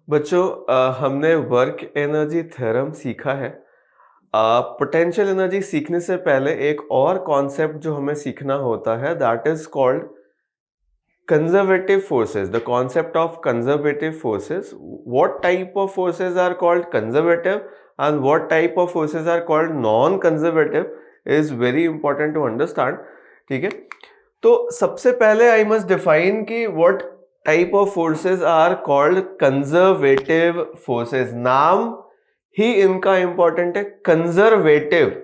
बच्चों हमने work energy theorem सीखा है। पोटेंशियल एनर्जी सीखने से पहले एक और कॉन्सेप्ट जो हमें सीखना होता है that is called conservative forces. The concept of conservative forces, what type of forces are called conservative and what type of forces are called non conservative is very important to understand. ठीक है, तो सबसे पहले I must define कि what type of forces are called conservative forces. नाम ही इनका important है, conservative.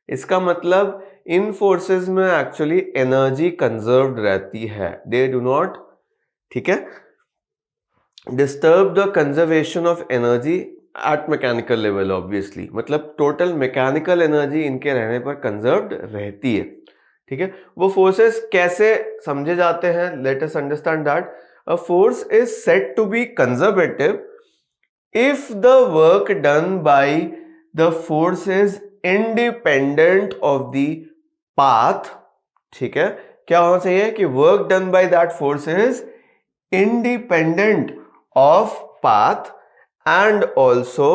इसका मतलब इन फोर्सेस में एक्चुअली एनर्जी कंजर्व्ड रहती है, दे डू नॉट, ठीक है, disturb the conservation of energy at mechanical level. Obviously मतलब टोटल मैकेनिकल एनर्जी इनके रहने पर कंजर्व्ड रहती है। ठीक है, वो फोर्सेस कैसे समझे जाते हैं? Let us understand that a force is said to be conservative if the work done by the force is independent of the path। ठीक है, क्या होना चाहिए कि work done by that force is independent of path and also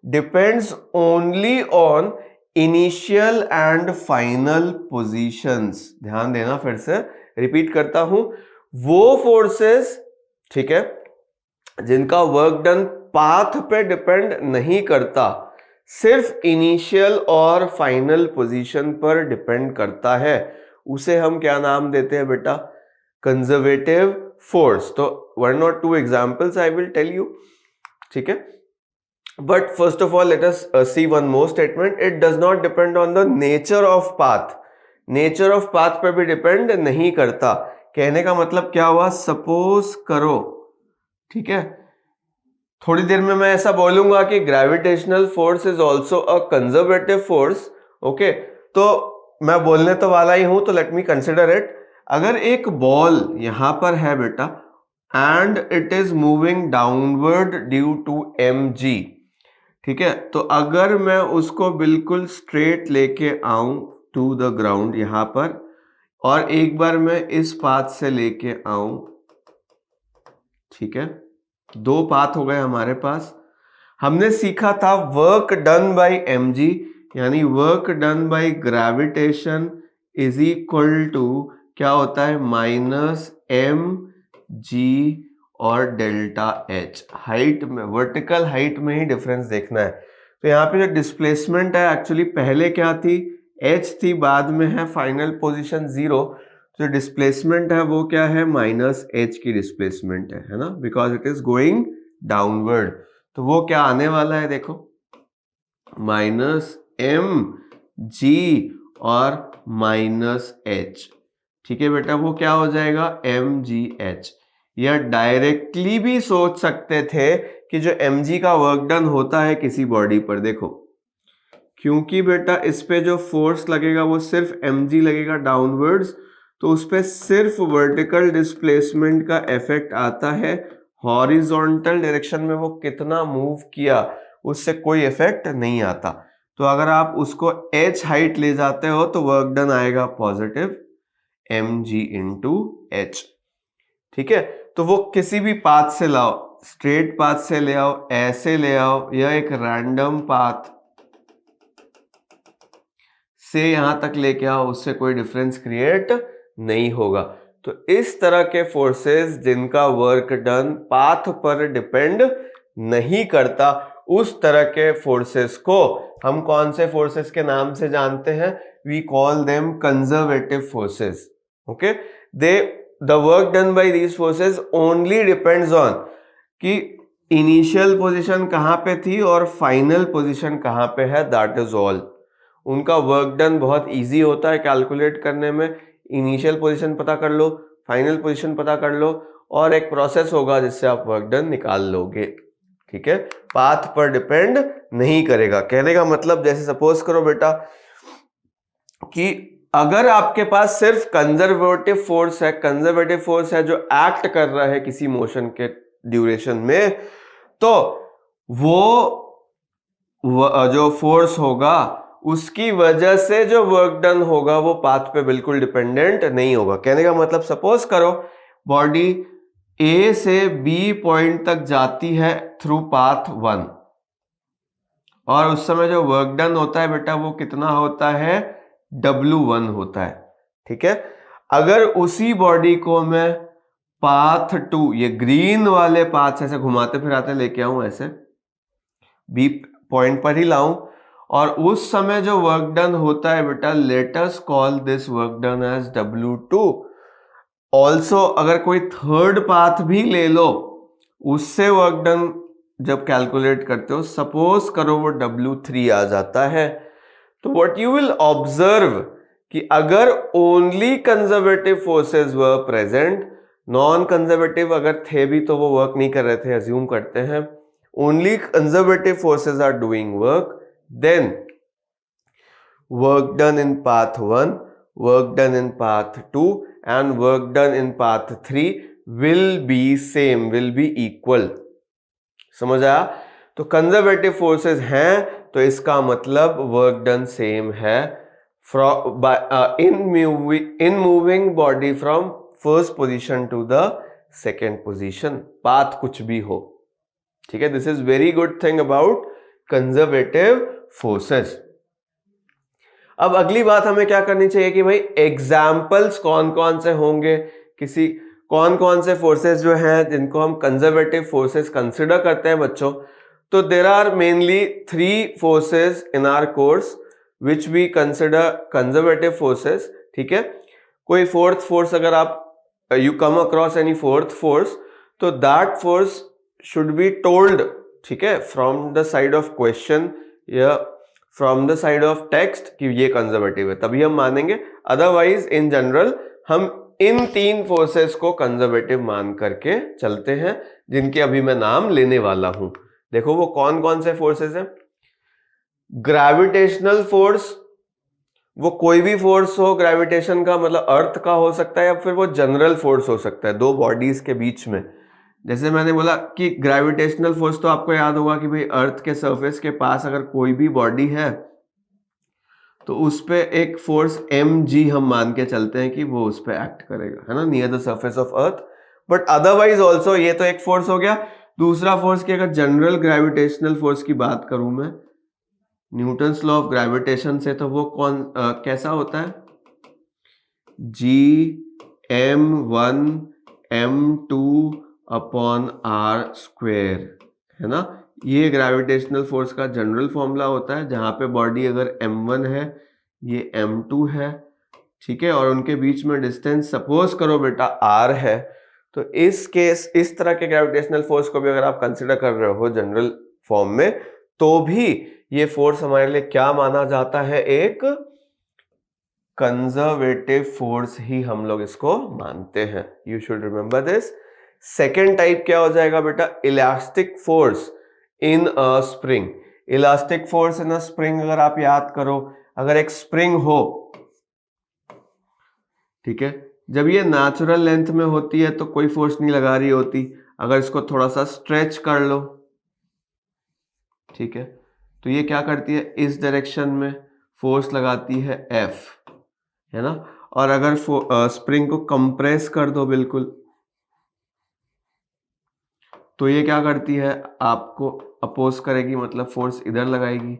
depends only on initial and final positions। ध्यान देना, फिर से रिपीट करता हूं, वो फोर्सेस, ठीक है, जिनका वर्क डन पाथ पे डिपेंड नहीं करता, सिर्फ इनिशियल और फाइनल पोजीशन पर डिपेंड करता है, उसे हम क्या नाम देते हैं बेटा? Conservative force. तो 1 or 2 examples I will tell you. ठीक है, but first of all let us see one more statement, it does not depend on the nature of path. Nature of path पर भी डिपेंड नहीं करता। कहने का मतलब क्या हुआ? सपोज करो, ठीक है, थोड़ी देर में मैं ऐसा बोलूंगा कि gravitational force is also a conservative force. Okay, तो मैं बोलने तो वाला ही हूं, तो लेट मी कंसिडर इट। अगर एक बॉल यहां पर है बेटा and it is moving downward due to mg, ठीक है, तो अगर मैं उसको बिल्कुल स्ट्रेट लेके आऊं टू द ग्राउंड यहां पर, और एक बार मैं इस पाथ से लेके आऊं, ठीक है, 2 पाथ हो गए हमारे पास। हमने सीखा था वर्क डन बाय mg, यानी work done by gravitation is equal to क्या होता है? माइनस mg और डेल्टा h। हाइट में, वर्टिकल हाइट में ही डिफरेंस देखना है। तो यहाँ पे जो डिस्प्लेसमेंट है एक्चुअली पहले क्या थी? h थी, बाद में है फाइनल पोजीशन 0। जो डिस्प्लेसमेंट है वो क्या है? माइनस h की डिस्प्लेसमेंट है ना, because it is going downward. तो वो क्या आने वाला है? देखो, माइनस mg और माइनस h। ठीक है बेटा, वो क्या हो जाएगा? mgh। या डायरेक्टली भी सोच सकते थे कि जो mg का वर्क डन होता है किसी बॉडी पर, देखो, क्योंकि बेटा इस पे जो फोर्स लगेगा वो सिर्फ mg लगेगा डाउनवर्ड्स, तो उस पे सिर्फ वर्टिकल डिस्प्लेसमेंट का इफेक्ट आता है। हॉरिजॉन्टल डायरेक्शन में वो कितना मूव किया उससे कोई इफेक्ट नहीं आता। तो अगर आप उसको h हाइट ले जाते हो तो वर्क डन आएगा पॉजिटिव mg इंटू h। ठीक है, तो वो किसी भी पाथ से लाओ, स्ट्रेट पाथ से ले आओ, ऐसे ले आओ, या एक रैंडम पाथ से यहां तक लेके आओ, उससे कोई डिफरेंस क्रिएट नहीं होगा। तो इस तरह के फोर्सेस जिनका वर्क डन पाथ पर डिपेंड नहीं करता, उस तरह के फोर्सेस को हम कौन से फोर्सेस के नाम से जानते हैं? We call them conservative forces. Okay, the work done by these forces only depends on कि इनिशियल पोजीशन कहां पे थी और फाइनल पोजीशन कहां पे है, दैट इज ऑल। उनका वर्क डन बहुत इजी होता है कैलकुलेट करने में। इनिशियल पोजीशन पता कर लो, फाइनल पोजीशन पता कर लो, और एक प्रोसेस होगा जिससे आप वर्क डन निकाल लोगे। ठीक है, पाथ पर डिपेंड नहीं करेगा। कहने का मतलब, जैसे सपोज करो बेटा कि अगर आपके पास सिर्फ कंजर्वेटिव फोर्स है, कंजर्वेटिव फोर्स है जो एक्ट कर रहा है किसी मोशन के ड्यूरेशन में, तो वो जो फोर्स होगा उसकी वजह से जो वर्क डन होगा वो पाथ पे बिल्कुल डिपेंडेंट नहीं होगा। कहने का मतलब, सपोज करो बॉडी ए से बी पॉइंट तक जाती है थ्रू पाथ 1, और उस समय जो वर्क डन होता है बेटा वो कितना होता है, W1 होता है। ठीक है, अगर उसी बॉडी को मैं पाथ 2, ये ग्रीन वाले पाथ ऐसे घुमाते फिराते लेके आऊं, ऐसे बी पॉइंट पर ही लाऊं, और उस समय जो वर्क डन होता है बेटा, let us call this work done as W2। Also अगर कोई थर्ड पाथ भी ले लो, उससे वर्क डन जब कैलकुलेट करते हो, सपोज करो वो W3 आ जाता है, तो व्हाट यू विल ऑब्जर्व कि अगर only conservative forces were present, non conservative अगर थे भी तो वो वर्क नहीं कर रहे थे, अज्यूम करते हैं, only conservative forces are doing work, then work done in path 1, work done in path 2 and work done in path 3 will be same, will be equal। समझ आया? तो कंजर्वेटिव फोर्सेस हैं तो इसका मतलब वर्क डन सेम है in moving body from first position to the second position, path कुछ भी हो। ठीक है, this is very good thing about conservative forces. अब अगली बात हमें क्या करनी चाहिए कि भाई एग्जाम्पल्स कौन कौन से होंगे, किसी कौन कौन से फोर्सेस जो हैं जिनको हम कंजर्वेटिव फोर्सेस कंसिडर करते हैं बच्चों। तो there are mainly 3 forces in our course which we consider conservative forces. ठीक है, कोई फोर्थ फोर्स अगर आप you come across any fourth force, तो that force should be told, ठीक है, from the side of question या from the side of text कि ये कंजर्वेटिव है, तभी हम मानेंगे। अदरवाइज इन जनरल हम इन 3 फोर्सेस को कंजर्वेटिव मान करके चलते हैं, जिनके अभी मैं नाम लेने वाला हूं। देखो वो कौन कौन से फोर्सेस हैं। ग्रेविटेशनल फोर्स, वो कोई भी फोर्स हो, ग्रेविटेशन का मतलब अर्थ का हो सकता है या फिर वो जनरल फोर्स हो सकता है 2 बॉडीज के बीच में। जैसे मैंने बोला कि ग्रेविटेशनल फोर्स तो आपको याद होगा कि भाई अर्थ के सरफेस के पास अगर कोई भी बॉडी है तो उस पे एक फोर्स mg हम मान के चलते हैं कि वो उस पे एक्ट करेगा, है ना, near the surface of earth. But otherwise also ये तो एक फोर्स हो गया। दूसरा फोर्स की अगर जनरल ग्रेविटेशनल फोर्स की बात करूं मैं न्यूटन्स लॉ ऑफ ग्रेविटेशन से, तो वो कैसा होता है, Gm1 m2 upon r square, है ना। ये ग्रेविटेशनल फोर्स का जनरल फॉर्मूला होता है, जहां पे बॉडी अगर m1 है, ये m2 है, ठीक है, और उनके बीच में डिस्टेंस सपोज करो बेटा r है, तो इस केस इस तरह के ग्रेविटेशनल फोर्स को भी अगर आप कंसिडर कर रहे हो जनरल फॉर्म में, तो भी ये फोर्स हमारे लिए क्या माना जाता है, एक कंजर्वेटिव फोर्स ही हम लोग इसको मानते हैं। You should remember this. Second type क्या हो जाएगा बेटा, elastic force in a spring. Elastic force in a spring अगर आप याद करो, अगर एक स्प्रिंग हो, ठीक है, जब ये नेचुरल लेंथ में होती है तो कोई फोर्स नहीं लगा रही होती। अगर इसको थोड़ा सा स्ट्रेच कर लो, ठीक है, तो ये क्या करती है, इस डायरेक्शन में फोर्स लगाती है F, है ना। और अगर स्प्रिंग को कंप्रेस कर दो बिल्कुल, तो ये क्या करती है, आपको अपोज करेगी, मतलब फोर्स इधर लगाएगी।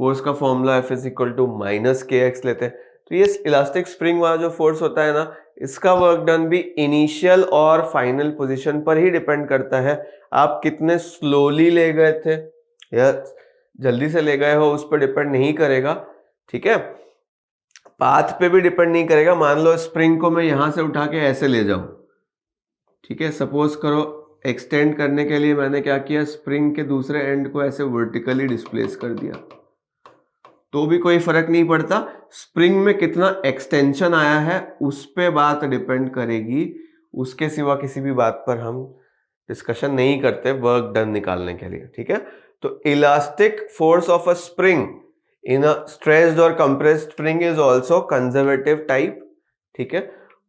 फोर्स का formula F is equal to minus kx लेते हैं। तो ये इलास्टिक स्प्रिंग वाला जो फोर्स होता है ना, इसका वर्क डन भी इनिशियल और फाइनल पोजीशन पर ही डिपेंड करता है। आप कितने स्लोली ले गए थे या जल्दी से ले गए हो, उस पर डिपेंड नहीं करेगा, ठीक है। पाथ पे भी डिपेंड नहीं करेगा। मान लो स्प्रिंग को मैं यहां से उठा के ऐसे ले जाऊं, ठीक है, सपोज करो एक्सटेंड करने के लिए मैंने क्या किया, स्प्रिंग के दूसरे एंड को ऐसे वर्टिकली डिस्प्लेस कर दिया, तो भी कोई फर्क नहीं पड़ता। स्प्रिंग में कितना एक्सटेंशन आया है उस पे बात डिपेंड करेगी, उसके सिवा किसी भी बात पर हम डिस्कशन नहीं करते वर्क डन निकालने के लिए, ठीक है। तो elastic force of a spring in a stretched और compressed spring is also conservative type, ठीक है।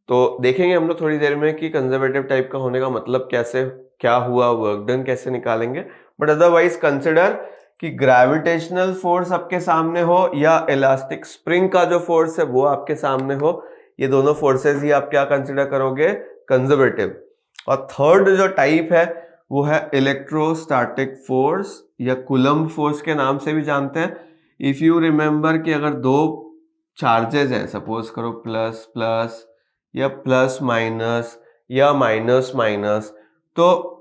तो देखेंगे हम लोग थोड़ी देर में कि कंजर्वेटिव टाइप का होने का मतलब कैसे, क्या हुआ, वर्क डन कैसे निकालेंगे। बट अदरवाइज कंसिडर कि ग्रेविटेशनल फोर्स आपके सामने हो या इलास्टिक स्प्रिंग का जो फोर्स है वो आपके सामने हो, ये दोनों फोर्सेस ही आप क्या कंसिडर करोगे, कंजर्वेटिव। और थर्ड जो टाइप है वो है इलेक्ट्रोस्टैटिक फोर्स या कूलम्ब फोर्स के नाम से भी जानते हैं। इफ यू रिमेंबर कि अगर दो चार्जेस हैं, सपोज करो प्लस प्लस या प्लस माइनस या माइनस माइनस, तो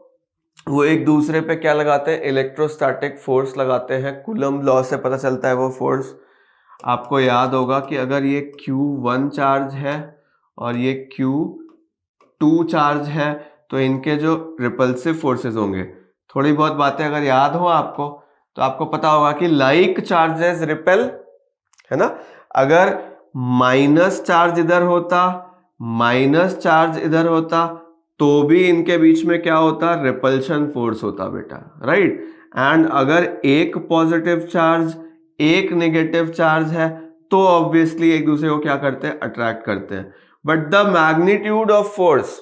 वो एक दूसरे पे क्या लगाते हैं, इलेक्ट्रोस्टैटिक फोर्स लगाते हैं। कूलम्ब लॉ से पता चलता है वो फोर्स। आपको याद होगा कि अगर ये Q1 चार्ज है और ये Q2 चार्ज है तो इनके जो रिपल्सिव फोर्सेस होंगे, थोड़ी बहुत बातें अगर याद हो आपको तो आपको पता होगा कि लाइक चार्जेस रिपेल, है ना। अगर माइनस चार्ज इधर होता, माइनस चार्ज इधर होता, तो भी इनके बीच में क्या होता, रिपल्शन फोर्स होता बेटा, राइट। एंड अगर एक पॉजिटिव चार्ज एक नेगेटिव चार्ज है तो ऑब्वियसली एक दूसरे को क्या करते हैं, अट्रैक्ट करते हैं। But the magnitude of force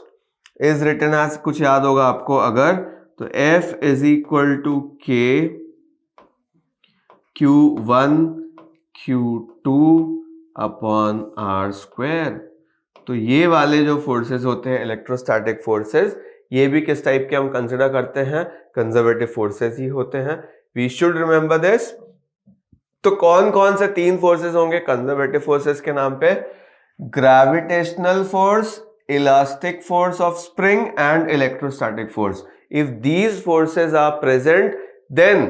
is written as, कुछ याद होगा आपको अगर, तो F is equal to K Q1 Q2 upon R square. तो ये वाले जो फोर्सेस होते हैं इलेक्ट्रोस्टैटिक फोर्सेस, ये भी किस टाइप के हम कंसिडर करते हैं, कंजर्वेटिव फोर्सेस ही होते हैं। We should remember this. तो कौन कौन से तीन फोर्सेस होंगे कंजर्वेटिव फोर्सेस के नाम पे, gravitational force, elastic force of spring and electrostatic force. If these forces are present then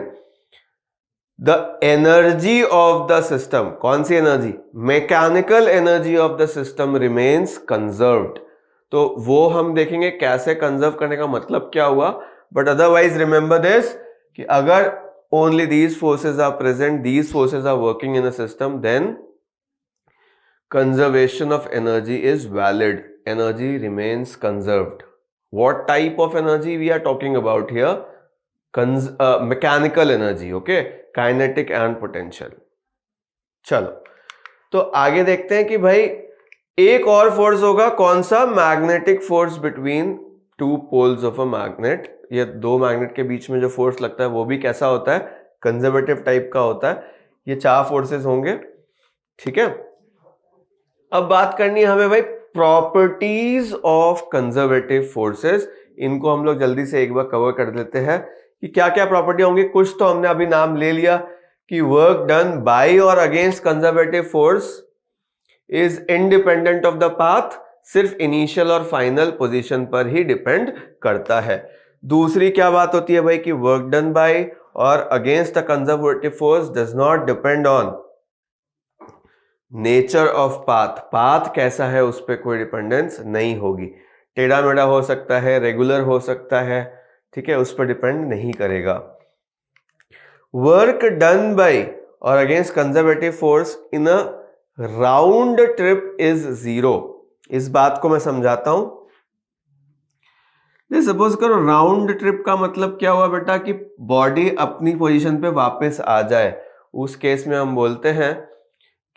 the energy of the system, कौन सी energy, mechanical energy of the system remains conserved. तो वो हम देखेंगे कैसे कंजर्व करने का मतलब क्या हुआ। बट अदरवाइज रिमेंबर दिस कि अगर only these forces are present, these forces are working in a system, then conservation of energy is valid, energy remains conserved. What type of energy we are talking about here, mechanical energy, okay, kinetic and potential। चलो तो आगे देखते हैं कि भाई एक और force होगा, कौन सा, magnetic force between two poles of a magnet. ये दो मैग्नेट के बीच में जो फोर्स लगता है वो भी कैसा होता है, कंजर्वेटिव टाइप का होता है। ये चार फोर्सेस होंगे, ठीक है। अब बात करनी है हमें भाई प्रॉपर्टीज ऑफ कंजर्वेटिव फोर्सेस। इनको हम लोग जल्दी से एक बार कवर कर देते हैं कि क्या क्या प्रॉपर्टी होंगी। कुछ तो हमने अभी नाम ले लिया कि वर्क डन बाय और against conservative force is independent of the path, सिर्फ इनिशियल और फाइनल पोजीशन पर ही डिपेंड करता है। दूसरी क्या बात होती है भाई कि वर्क डन बाय और against a conservative force does not depend on nature of path, path कैसा है उस पर कोई डिपेंडेंस नहीं होगी। टेढ़ा मेढ़ा हो सकता है, रेगुलर हो सकता है, ठीक है, उस पर डिपेंड नहीं करेगा। वर्क डन बाय और against conservative force in a round trip is zero. इस बात को मैं समझाता हूं। सपोज करो राउंड ट्रिप का मतलब क्या हुआ बेटा कि बॉडी अपनी पोजीशन पे वापस आ जाए, उस केस में हम बोलते हैं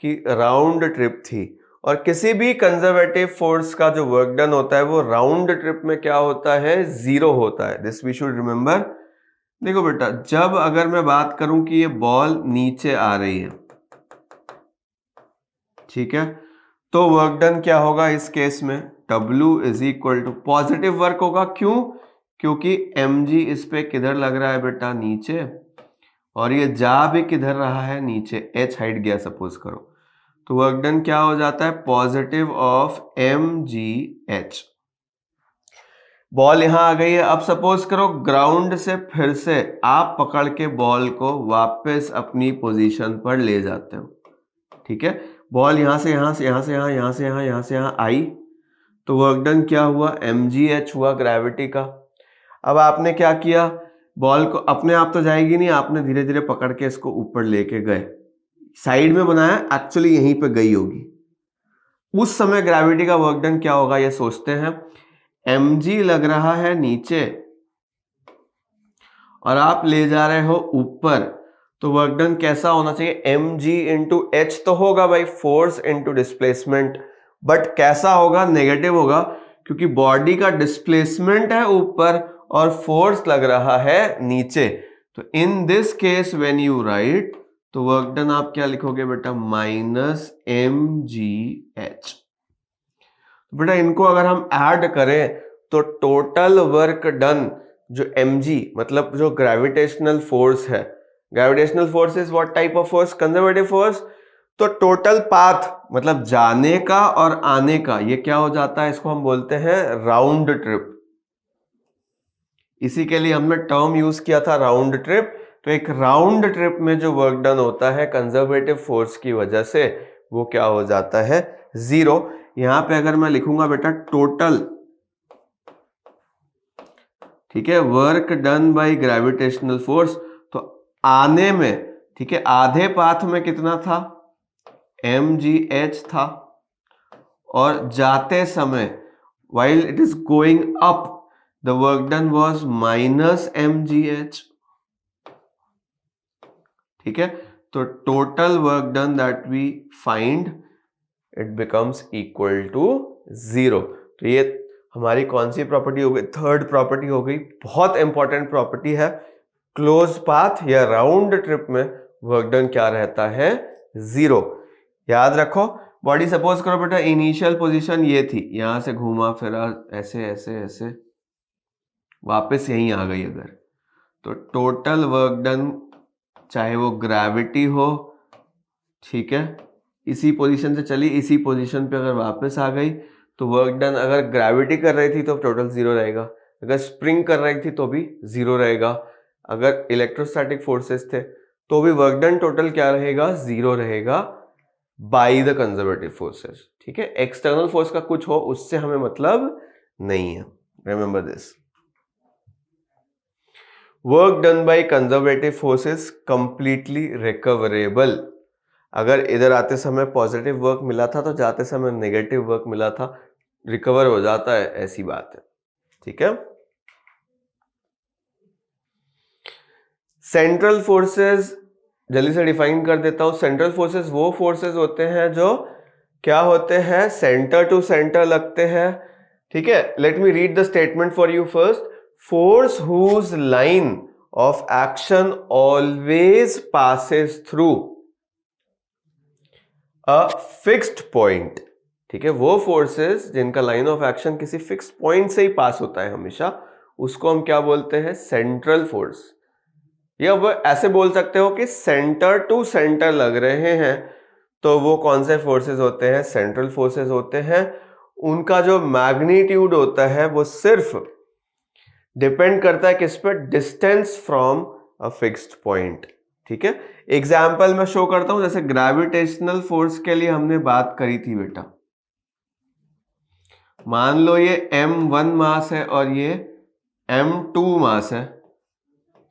कि राउंड ट्रिप थी। और किसी भी कंजर्वेटिव फोर्स का जो वर्क डन होता है वो राउंड ट्रिप में क्या होता है, जीरो होता है। This we should remember. देखो बेटा, जब अगर मैं बात करूं कि ये बॉल नीचे आ रही है, ठीक है, तो वर्क डन क्या होगा इस केस में, W is equal to positive work होगा। क्यों, क्योंकि mg इस पे किधर लग रहा है बेटा, नीचे, और ये जा भी किधर रहा है, नीचे, h हाइट गया सपोज करो, तो वर्क डन क्या हो जाता है, पॉजिटिव ऑफ mgh। बॉल यहां आ गई है। अब सपोज करो ग्राउंड से फिर से आप पकड़ के बॉल को वापस अपनी पोजीशन पर ले जाते हो, ठीक है। बॉल यहां से यहां से यहां से यहां, यहां से यहां, यहां से यहां आई, तो वर्क डन क्या हुआ, mgh हुआ ग्रेविटी का। अब आपने क्या किया, बॉल को अपने आप तो जाएगी नहीं, आपने धीरे धीरे पकड़ के इसको ऊपर लेके गए, साइड में बनाया, एक्चुअली यहीं पे गई होगी। उस समय ग्रेविटी का वर्क डन क्या होगा ये सोचते हैं। mg लग रहा है नीचे और आप ले जा रहे हो ऊपर, तो वर्क डन कैसा होना चाहिए, mg इंटू एच तो होगा भाई, फोर्स इंटू डिस्प्लेसमेंट, बट कैसा होगा, नेगेटिव होगा, क्योंकि बॉडी का डिस्प्लेसमेंट है ऊपर और फोर्स लग रहा है नीचे। तो in this case when you right, तो वर्क डन आप क्या लिखोगे बेटा, माइनस mgh। बेटा इनको अगर हम ऐड करें तो टोटल वर्क डन जो mg मतलब जो ग्रेविटेशनल फोर्स है, gravitational force is what type of force? Conservative force. तो टोटल पाथ मतलब जाने का और आने का ये क्या हो जाता है? इसको हम बोलते हैं राउंड ट्रिप। इसी के लिए हमने टर्म यूज किया था राउंड ट्रिप। तो एक राउंड ट्रिप में जो वर्क डन होता है कंजर्वेटिव फोर्स की वजह से वो क्या हो जाता है? 0। यहां पे अगर मैं लिखूंगा बेटा टोटल, ठीक है, work done by gravitational force, तो आने में, ठीक है, आधे पाथ में कितना था? mgh था, और जाते समय while it is going up the work done was minus mgh, ठीक है। तो total work done that we find it becomes equal to 0। तो ये हमारी कौन सी प्रॉपर्टी हो गई? थर्ड प्रॉपर्टी हो गई। बहुत इंपॉर्टेंट प्रॉपर्टी है। क्लोज पाथ या राउंड ट्रिप में वर्क डन क्या रहता है? 0। याद रखो। बॉडी सपोज करो बेटा इनिशियल पोजीशन ये थी, यहां से घूमा फिरा ऐसे ऐसे ऐसे वापस यहीं आ गई अगर, तो टोटल वर्क डन चाहे वो ग्रेविटी हो, ठीक है, इसी पोजीशन से चली इसी पोजीशन पे अगर वापस आ गई तो वर्क डन, अगर ग्रेविटी कर रही थी तो टोटल 0 रहेगा, अगर स्प्रिंग कर रही थी तो भी 0 रहेगा, अगर इलेक्ट्रोस्टैटिक फोर्सेस थे तो भी वर्क डन टोटल क्या रहेगा? 0 रहेगा बाय द कंजर्वेटिव फोर्सेस। ठीक है, एक्सटर्नल फोर्स का कुछ हो उससे हमें मतलब नहीं है। Remember this. Work done by conservative forces completely recoverable. अगर इधर आते समय पॉजिटिव वर्क मिला था तो जाते समय नेगेटिव वर्क मिला था, रिकवर हो जाता है, ऐसी बात है। ठीक है। सेंट्रल फोर्सेस जल्दी से डिफाइन कर देता हूं। सेंट्रल फोर्सेस वो फोर्सेस होते हैं जो क्या होते हैं? सेंटर टू सेंटर लगते हैं। ठीक है, let me read the statement for you first. Force whose line of action always passes through a fixed point. ठीक है, वो फोर्सेस जिनका लाइन ऑफ एक्शन किसी फिक्स्ड पॉइंट से ही पास होता है हमेशा, उसको हम क्या बोलते हैं? Central force. या वो ऐसे बोल सकते हो कि सेंटर टू सेंटर लग रहे हैं, तो वो कौन से फोर्सेस होते हैं? सेंट्रल फोर्सेस होते हैं। उनका जो मैग्नीट्यूड होता है वो सिर्फ डिपेंड करता है किस पर? Distance from a fixed point. ठीक है, एग्जाम्पल मैं शो करता हूं। जैसे ग्रेविटेशनल फोर्स के लिए हमने बात करी थी बेटा, मान लो ये m1 मास है और ये m2 मास है,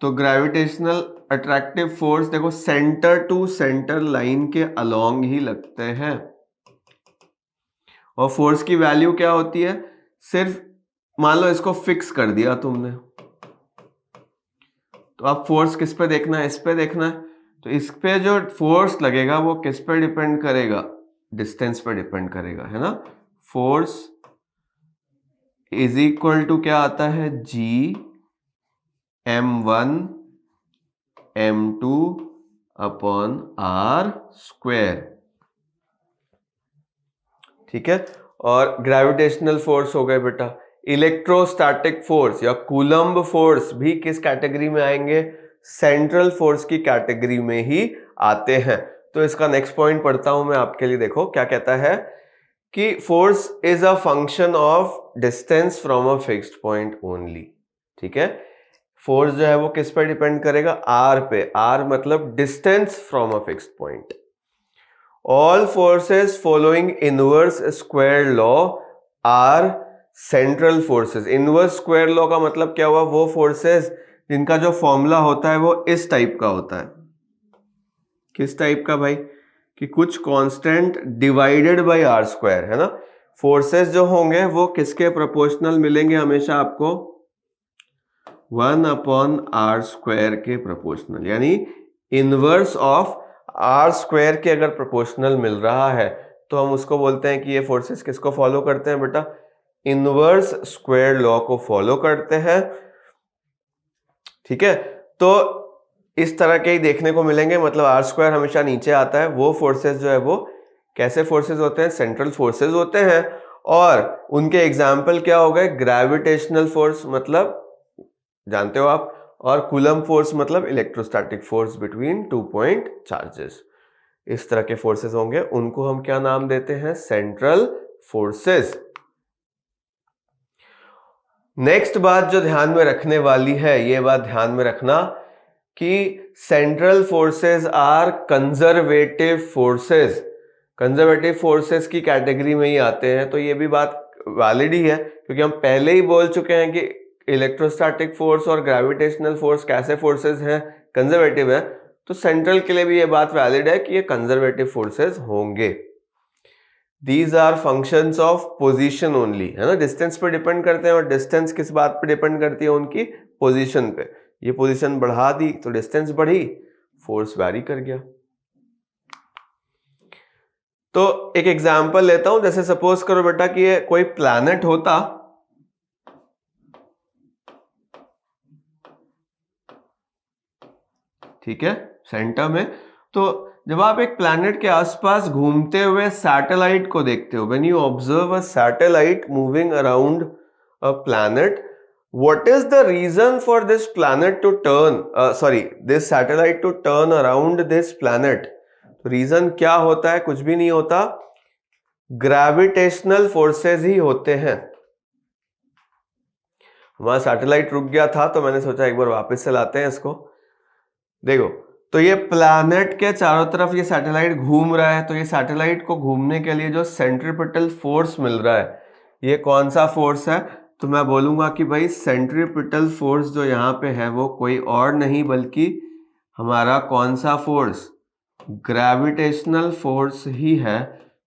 तो ग्रेविटेशनल अट्रैक्टिव फोर्स देखो सेंटर टू सेंटर लाइन के अलोंग ही लगते हैं। और फोर्स की वैल्यू क्या होती है? सिर्फ मान लो इसको फिक्स कर दिया तुमने, तो अब फोर्स किस पे देखना है? इस पे देखना है। तो इस पे जो फोर्स लगेगा वो किस पे डिपेंड करेगा? डिस्टेंस पे डिपेंड करेगा, है ना। फोर्स इज इक्वल टू क्या आता है? जी m1 m2 upon r square. ठीक है, और ग्रेविटेशनल फोर्स हो गए बेटा। इलेक्ट्रोस्टैटिक फोर्स या कूलम्ब फोर्स भी किस कैटेगरी में आएंगे? सेंट्रल फोर्स की कैटेगरी में ही आते हैं। तो इसका नेक्स्ट पॉइंट पढ़ता हूं मैं आपके लिए। देखो क्या कहता है कि force is a function of distance from a fixed point only. ठीक है, फोर्स जो है वो किस पर डिपेंड करेगा? आर पे। आर मतलब distance from a fixed point. All forces following inverse square law are central forces. Inverse square law का मतलब क्या हुआ? वो फोर्सेस जिनका जो फॉर्मूला होता है वो इस टाइप का होता है। किस टाइप का भाई? कि कुछ constant divided by R square, है ना। फोर्सेस जो होंगे वो किसके प्रोपोर्शनल मिलेंगे हमेशा आपको? 1 अपॉन आर स्क्वायर के प्रोपोर्शनल, यानी इनवर्स ऑफ आर स्क्वायर के अगर प्रोपोर्शनल मिल रहा है तो हम उसको बोलते हैं कि ये फोर्सेस किसको फॉलो करते हैं बेटा? इनवर्स स्क्वायर लॉ को फॉलो करते हैं। ठीक है, तो इस तरह के ही देखने को मिलेंगे, मतलब आर स्क्वायर हमेशा नीचे आता है। वो फोर्सेस जो है वो कैसे फोर्सेस होते हैं? सेंट्रल फोर्सेस होते हैं। और उनके एग्जाम्पल क्या हो गए, ग्रेविटेशनल फोर्स मतलब जानते हो आप, और कूलम फोर्स मतलब electrostatic force between 2 point charges. इस तरह के फोर्सेस होंगे, उनको हम क्या नाम देते हैं, सेंट्रल फोर्सेस। नेक्स्ट बात जो ध्यान में रखने वाली है, ये बात ध्यान में रखना कि central forces are conservative forces. Conservative forces की कैटेगरी में ही आते हैं, तो ये भी बात वैलिड ही है, क्योंकि हम पहले ही बोल चुके हैं कि इलेक्ट्रोस्टैटिक फोर्स और ग्रेविटेशनल फोर्स कैसे फोर्सेस हैं, कंजर्वेटिव है। तो सेंट्रल के लिए भी ये बात वैलिड है कि ये कंजर्वेटिव फोर्सेस होंगे। These are functions of position only, है ना, डिस्टेंस पे डिपेंड करते हैं, और डिस्टेंस किस बात पे डिपेंड करती है, उनकी पोजीशन पे। ये पोजीशन बढ़ा दी तो डिस्टेंस बढ़ी, फोर्स वैरी कर गया। तो एक एग्जांपल लेता हूं, जैसे सपोज करो बेटा कि ये कोई प्लैनेट होता, ठीक है, सेंटर में। तो जब आप एक प्लैनेट के आसपास घूमते हुए सैटेलाइट को देखते हो, when you observe a satellite moving around a planet, what is the reason for this planet to turn, this satellite to turn around this planet? Reason क्या होता है, कुछ भी नहीं होता, ग्रेविटेशनल फोर्सेस ही होते हैं। हमारा सैटेलाइट रुक गया था, तो मैंने सोचा एक बार वापस से लाते हैं इसको। देखो, तो ये प्लैनेट के चारों तरफ ये सैटेलाइट घूम रहा है, तो ये सैटेलाइट को घूमने के लिए जो सेंट्रीपिटल फोर्स मिल रहा है, ये कौन सा फोर्स है, तो मैं बोलूंगा कि भाई सेंट्रीपिटल फोर्स जो यहाँ पे है वो कोई और नहीं बल्कि हमारा कौन सा फोर्स, ग्रेविटेशनल फोर्स ही है,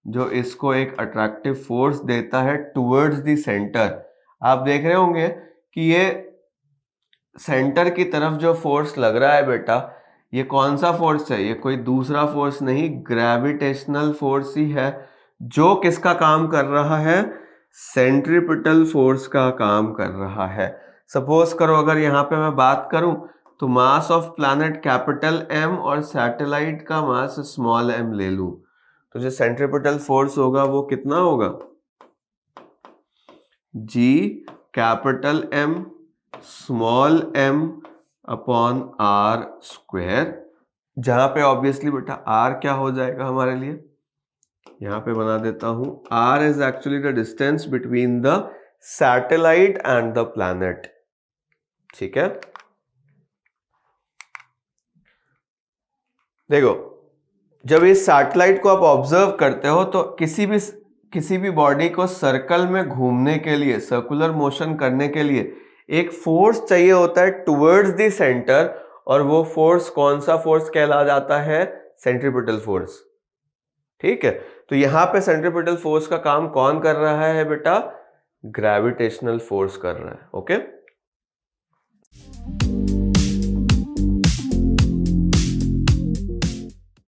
जो इसको एक अट्रैक्टिव फोर्स देता है टुवर्ड्स द सेंटर। आप देख रहे होंगे कि ये सेंटर की तरफ जो फोर्स लग रहा है बेटा, ये कौन सा फोर्स है, ये कोई दूसरा फोर्स नहीं, ग्रेविटेशनल फोर्स ही है, जो किसका काम कर रहा है, सेंट्रीपिटल फोर्स का काम कर रहा है। सपोज करो अगर यहाँ पे मैं बात करूं, तो mass of planet capital M और सैटेलाइट का मास स्मॉल एम ले लूं, तो जो सेंट्रीपिटल फोर्स होगा वो कितना होगा, G capital M small m upon R square, जहां पे ऑब्वियसली बेटा आर क्या हो जाएगा हमारे लिए, यहां पे बना देता हूं, R is actually the distance between the satellite and the planet. ठीक है, देखो जब इस सैटेलाइट को आप ऑब्जर्व करते हो तो किसी भी बॉडी को सर्कल में घूमने के लिए, सर्कुलर मोशन करने के लिए एक फोर्स चाहिए होता है टुवर्ड्स द सेंटर, और वो फोर्स कौन सा फोर्स कहला जाता है, सेंट्रीपिटल फोर्स। ठीक है, तो यहां पे सेंट्रीपिटल फोर्स का काम कौन कर रहा है बेटा, ग्रेविटेशनल फोर्स कर रहा है। ओके।